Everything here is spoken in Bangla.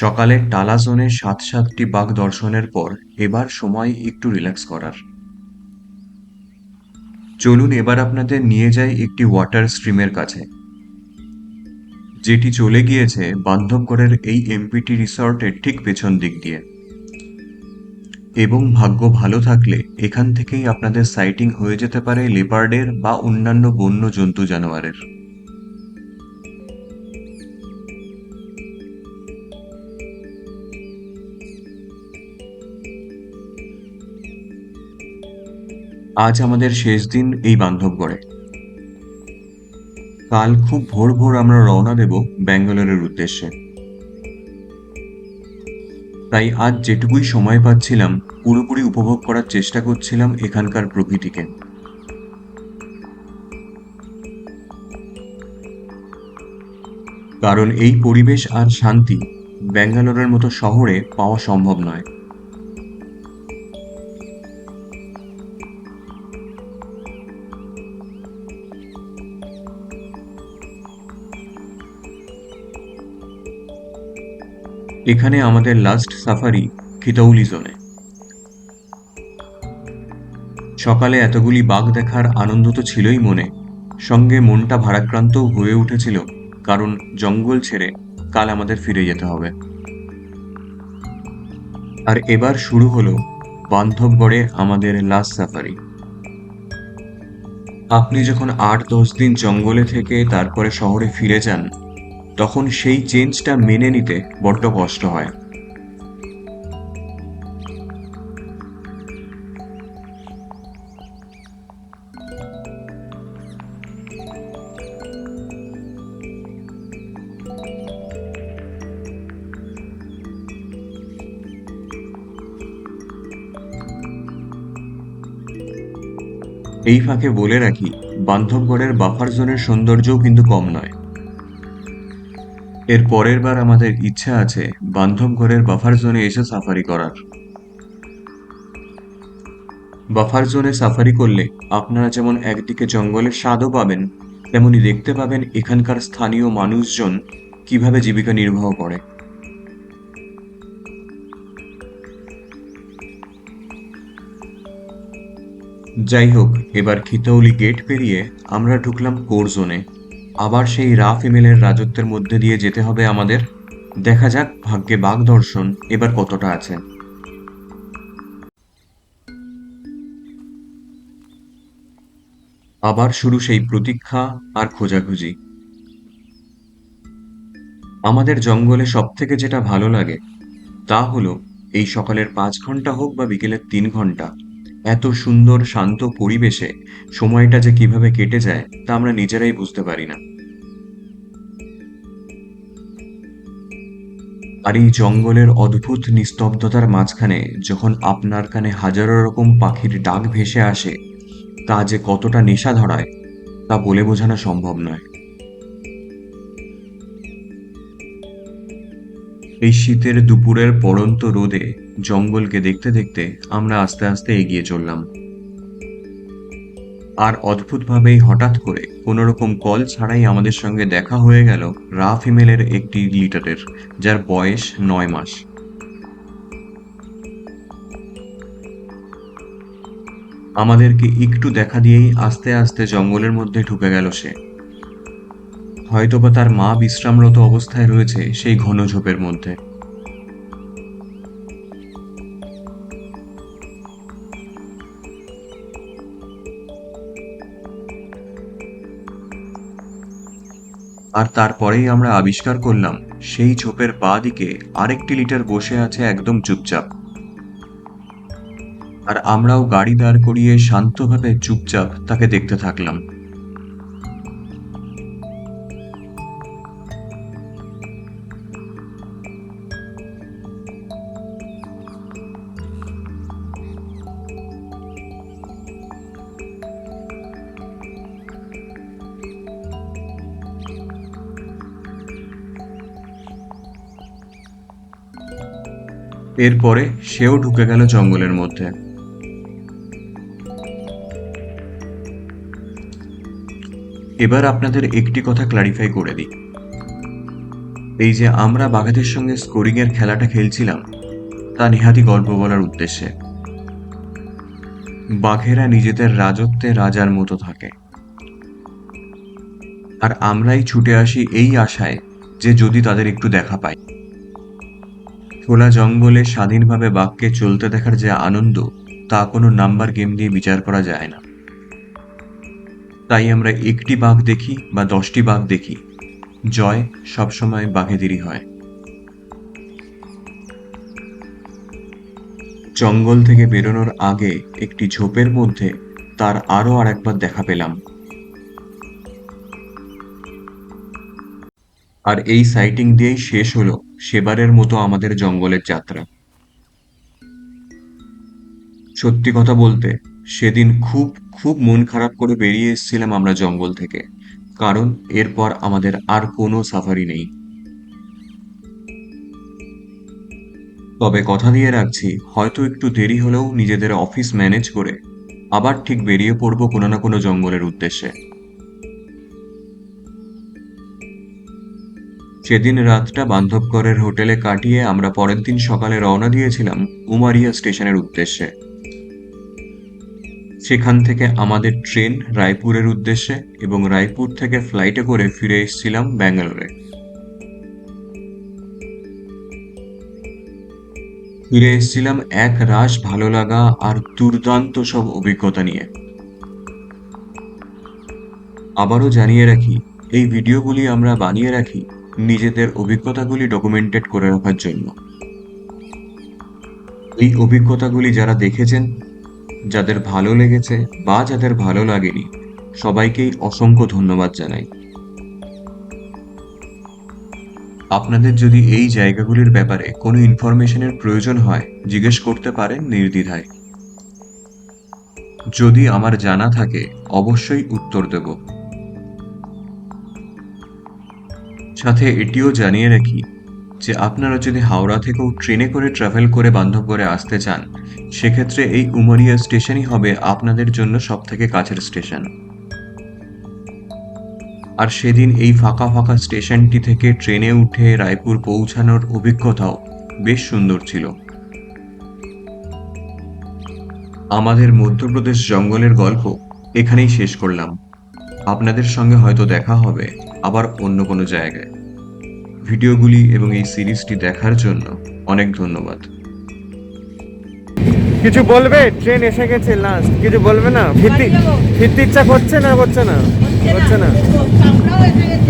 সকালের টালা জোনে সাতটি বাঘ দর্শনের পর এবার সময় একটু রিল্যাক্স করার। চলুন এবার আপনাদের নিয়ে যাই একটি ওয়াটার স্ট্রিমের কাছে, যেটি চলে গিয়েছে বান্ধবগড়ের এই এমপিটি রিসর্টের ঠিক পেছন দিক দিয়ে। এবং ভাগ্য ভালো থাকলে এখান থেকেই আপনাদের সাইটিং হয়ে যেতে পারে লেপার্ডের বা অন্যান্য বন্য জন্তু জানোয়ারের। আজ আমাদের শেষ দিন এই বান্ধবগড়ে। কাল খুব ভোর ভোর আমরা রওনা দেব ব্যাঙ্গালোরের উদ্দেশ্যে। তাই আজ যেটুকুই সময় পাচ্ছিলাম পুরোপুরি উপভোগ করার চেষ্টা করছিলাম এখানকার প্রকৃতিকে। কারণ এই পরিবেশ আর শান্তি ব্যাঙ্গালোরের মতো শহরে পাওয়া সম্ভব নয়। এখানে আমাদের লাস্ট সাফারি খিতৌলি জোনে। সকালে এতগুলি বাঘ দেখার আনন্দ তো ছিলই মনে, সঙ্গে মনটা ভারাক্রান্তও হয়ে উঠেছিল, কারণ জঙ্গল ছেড়ে কাল আমাদের ফিরে যেতে হবে। আর এবার শুরু হলো বান্ধবগড়ে আমাদের লাস্ট সাফারি। আপনি যখন ৮-১০ দিন জঙ্গলে থেকে তারপরে শহরে ফিরে যান, তখন সেই চেঞ্জটা মেনে নিতে বড্ড কষ্ট হয়। এই ফাঁকে বলে রাখি, বান্ধবগড়ের বাফার জোনের সৌন্দর্যও কিন্তু কম নয়। এর পরের বার আমাদের ইচ্ছা আছে বান্ধবগড়ের বাফার জোনে এসে সাফারি করার। বাফার জোনে সাফারি করলে আপনারা যেমন একদিকে জঙ্গলের স্বাদও পাবেন, তেমনি দেখতে পাবেন এখানকার স্থানীয় মানুষজন কিভাবে জীবিকা নির্বাহ করে। যাই হোক, এবার খিতৌলি গেট পেরিয়ে আমরা ঢুকলাম কোর জোনে। আবার সেই রা ফিমেলের রাজত্বের মধ্যে দিয়ে যেতে হবে আমাদের। দেখা যাক ভাগ্যে বাঘ দর্শন এবার কতটা আছে। আবার শুরু সেই প্রতীক্ষা আর খোঁজাখুঁজি। আমাদের জঙ্গলে সবথেকে যেটা ভালো লাগে তা হলো এই সকালের ৫ ঘন্টা হোক বা বিকেলের ৩ ঘন্টা, এত সুন্দর শান্ত পরিবেশে সময়টা যে কিভাবে কেটে যায় তা আমরা নিজেরাই বুঝতে পারি না। আর এই জঙ্গলের অদ্ভুত নিস্তব্ধতার মাঝখানে যখন আপনার কানে হাজারো রকম পাখির ডাক ভেসে আসে, তা যে কতটা নেশা ধরায় তা বলে বোঝানো সম্ভব নয়। এই শীতের দুপুরের পড়ন্ত রোদে জঙ্গলকে দেখতে দেখতে আমরা আস্তে আস্তে এগিয়ে চললাম। আর অদ্ভুতভাবেই হঠাৎ করে কোনো রকম কল ছাড়াই আমাদের সঙ্গে দেখা হয়ে গেল রা ফিমেলের একটি লিটারের, যার বয়স ৯ মাস। আমাদেরকে একটু দেখা দিয়েই আস্তে আস্তে জঙ্গলের মধ্যে ঢুকে গেল সে। হয়তোবা তার মা বিশ্রামরত অবস্থায় রয়েছে সেই ঘন ঝোপের মধ্যে। আর তারপরেই আমরা আবিষ্কার করলাম সেই ঝোপের বাঁ দিকে আরেকটি লিটার বসে আছে একদম চুপচাপ। আর আমরাও গাড়ি দাঁড় করিয়ে শান্তভাবে চুপচাপ তাকে দেখতে থাকলাম। এরপরে সেও ঢুকে গেল জঙ্গলের মধ্যে। এবার আপনাদের একটি কথা ক্লারিফাই করে দিই, এই যে আমরা বাঘেদের সঙ্গে স্কোরিং এর খেলাটা খেলছিলাম, তা নেহাতি গল্প বলার উদ্দেশ্যে। বাঘেরা নিজেদের রাজত্বে রাজার মতো থাকে, আর আমরাই ছুটে আসি এই আশায় যে যদি তাদের একটু দেখা পাই। খোলা জঙ্গলে স্বাধীনভাবে বাঘকে চলতে দেখার যে আনন্দ, তা কোনো নাম্বার গেম দিয়ে বিচার করা যায় না। তাই আমরা একটি বাঘ দেখি বা 10টি বাঘ দেখি, জয় সবসময় বাঘেদেরই হয়। জঙ্গল থেকে বেরোনোর আগে একটি ঝোপের মধ্যে তার আরো আরেকবার দেখা পেলাম। আর এই সাইটিং দিয়েই শেষ হলো সেবারের মতো আমাদের জঙ্গলের যাত্রা। সত্যি কথা বলতে, সেদিন খুব খুব মন খারাপ করে বেরিয়ে এসেছিলাম আমরা জঙ্গল থেকে, কারণ এরপর আমাদের আর কোনো সাফারি নেই। তবে কথা দিয়ে রাখছি, হয়তো একটু দেরি হলেও নিজেদের অফিস ম্যানেজ করে আবার ঠিক বেরিয়ে পড়বো কোনো না কোনো জঙ্গলের উদ্দেশ্যে। সেদিন রাতটা বান্ধবগড়ের হোটেলে কাটিয়ে আমরা পরের দিন সকালে রওনা দিয়েছিলাম উমারিয়া স্টেশনের উদ্দেশ্যে। সেখান থেকে আমাদের ট্রেন রায়পুরের উদ্দেশ্যে, এবং রায়পুর থেকে ফ্লাইটে করে ফিরে এসেছিলাম ব্যাঙ্গালোরে। ফিরে এসেছিলাম এক রাশ ভালো লাগা আর দুর্দান্ত সব অভিজ্ঞতা নিয়ে। আবারও জানিয়ে রাখি, এই ভিডিওগুলি আমরা বানিয়ে রাখি নিজেদের অভিজ্ঞতাগুলি ডকুমেন্টেড করে রাখার জন্য। এই অভিজ্ঞতাগুলি যারা দেখেছেন, যাদের ভালো লেগেছে বা যাদের ভালো লাগেনি, সবাইকেই অসংখ্য ধন্যবাদ জানাই। আপনাদের যদি এই জায়গাগুলির ব্যাপারে কোনো ইনফরমেশনের প্রয়োজন হয়, জিজ্ঞেস করতে পারেন নির্দ্বিধায়। যদি আমার জানা থাকে, অবশ্যই উত্তর দেব। সাথে এটিও জানিয়ে রাখি যে আপনারা যদি হাওড়া থেকেও ট্রেনে করে ট্রাভেল করে বান্ধবগড়ে আসতে চান, সেক্ষেত্রে এই উমরিয়া স্টেশনই হবে আপনাদের জন্য সবথেকে কাছের স্টেশন। আর সেদিন এই ফাঁকা ফাঁকা স্টেশনটি থেকে ট্রেনে উঠে রায়পুর পৌঁছানোর অভিজ্ঞতাও বেশ সুন্দর ছিল। আমাদের মধ্যপ্রদেশ জঙ্গলের গল্প এখানেই শেষ করলাম। আপনাদের সঙ্গে হয়তো দেখা হবে আবার অন্য কোনো জায়গায়। ভিডিওগুলি এবং এই সিরিজটি দেখার জন্য অনেক ধন্যবাদ। কিছু বলবে? ট্রেন এসে গেছে, লাস্ট কিছু বলবে না? ফিরতে ফিরতে ইচ্ছা করছে না? হচ্ছে হচ্ছে না? আমরাও এসে গেছি।